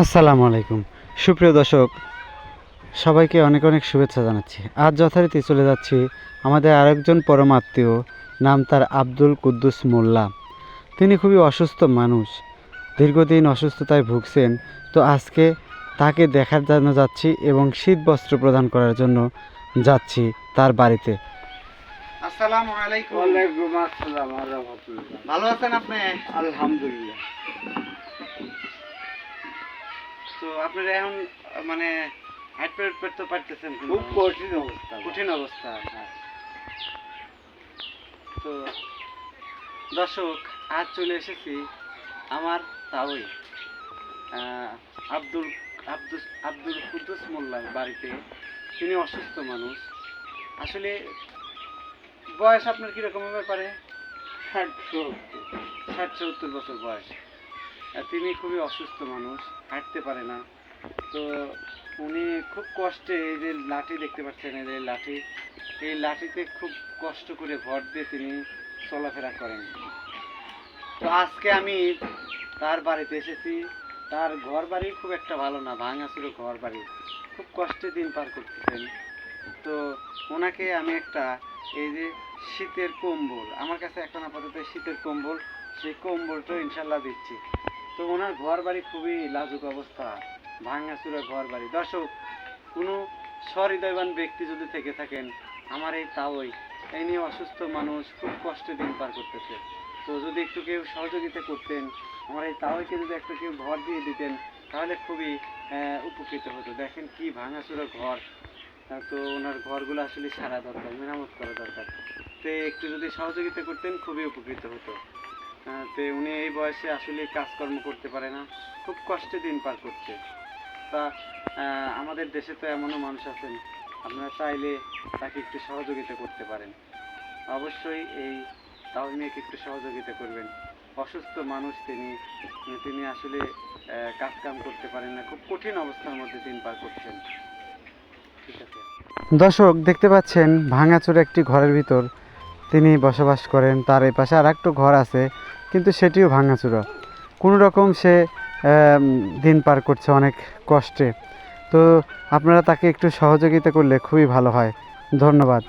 আসসালামু আলাইকুম। সুপ্রিয় দর্শক, সবাইকে অনেক অনেক শুভেচ্ছা জানাচ্ছি। আজ যথারীতি চলে যাচ্ছি আমাদের আরেকজন পরম আত্মীয়, নাম তার আব্দুল কুদ্দুস মোল্লা। তিনি খুবই অসুস্থ মানুষ, দীর্ঘদিন অসুস্থতায় ভুগছেন। তো আজকে তাকে দেখার জন্য যাচ্ছি এবং শীত বস্ত্র প্রদান করার জন্য যাচ্ছি তার বাড়িতে। আসসালামু আলাইকুম। ওয়ালাইকুম আসসালাম ওয়া রাহমাতুল্লাহ। ভালো আছেন আপনি? আলহামদুলিল্লাহ। তো আপনারা এখন মানে হাঁটতে তো পারতেছেন? খুব কঠিন অবস্থা। কঠিন অবস্থা। তো দর্শক, আজ চলে এসেছি আমার তাওই আব্দুল আব্দুল আব্দুল কুদ্দুস মোল্লার বাড়িতে। তিনি অসুস্থ মানুষ। আসলে বয়স আপনার কীরকম হতে পারে? 60-70 বছর বয়স। তিনি খুবই অসুস্থ মানুষ, হাঁটতে পারে না। তো উনি খুব কষ্টে, এই যে লাঠি দেখতে পাচ্ছেন, এই লাঠিতে খুব কষ্ট করে ভর দিয়ে তিনি চলাফেরা করেন। তো আজকে আমি তার বাড়িতে এসেছি। তার ঘর বাড়ি খুব একটা ভালো না, ভাঙাচুরো ঘর বাড়ি, খুব কষ্টে দিন পার করতেছেন। তো ওনাকে আমি একটা, এই যে শীতের কম্বল, আমার কাছে এখন আপাতত শীতের কম্বল, সেই কম্বলটা ইনশাল্লাহ দিচ্ছি। তো ওনার ঘর বাড়ি খুবই লাজুক অবস্থা, ভাঙাচুরা ঘর বাড়ি। দর্শক, কোনো সহৃদয়বান ব্যক্তি যদি থেকে থাকেন, আমার এই তাওই, এই নিয়ে অসুস্থ মানুষ খুব কষ্টে দিন পার করতেছে। তো যদি একটু কেউ সহযোগিতা করতেন, আমার এই তাওইকে যদি একটু কেউ ঘর দিয়ে দিতেন, তাহলে খুবই উপকৃত হতো। দেখেন কি ভাঙাচুরা ঘর। তো ওনার ঘরগুলো আসলে সারা দরকার, মেরামত করা দরকার। তো একটু যদি সহযোগিতা করতেন খুবই উপকৃত হতো। তো উনি এই বয়সে আসলে কাজকর্ম করতে পারে না, খুব কষ্টে দিন পার করছে। তা আমাদের দেশে তো এমনও মানুষ আছেন, আপনারা চাইলে তাকে একটু সহযোগিতা করতে পারেন। অবশ্যই এই তাওই মেয়েকে একটু সহযোগিতা করবেন। অসুস্থ মানুষ তিনি আসলে কাজকাম করতে পারেন না, খুব কঠিন অবস্থার মধ্যে দিন পার করছেন। ঠিক আছে দর্শক, দেখতে পাচ্ছেন ভাঙাচোরা একটি ঘরের ভিতর তিনি বসবাস করেন। তার এই পাশে আর একটু ঘর আছে, কিন্তু সেটিও ভাঙাচোরা। কোনো রকম সে দিন পার করছে অনেক কষ্টে। তো আপনারা তাকে একটু সহযোগিতা করলে খুবই ভালো হয়। ধন্যবাদ।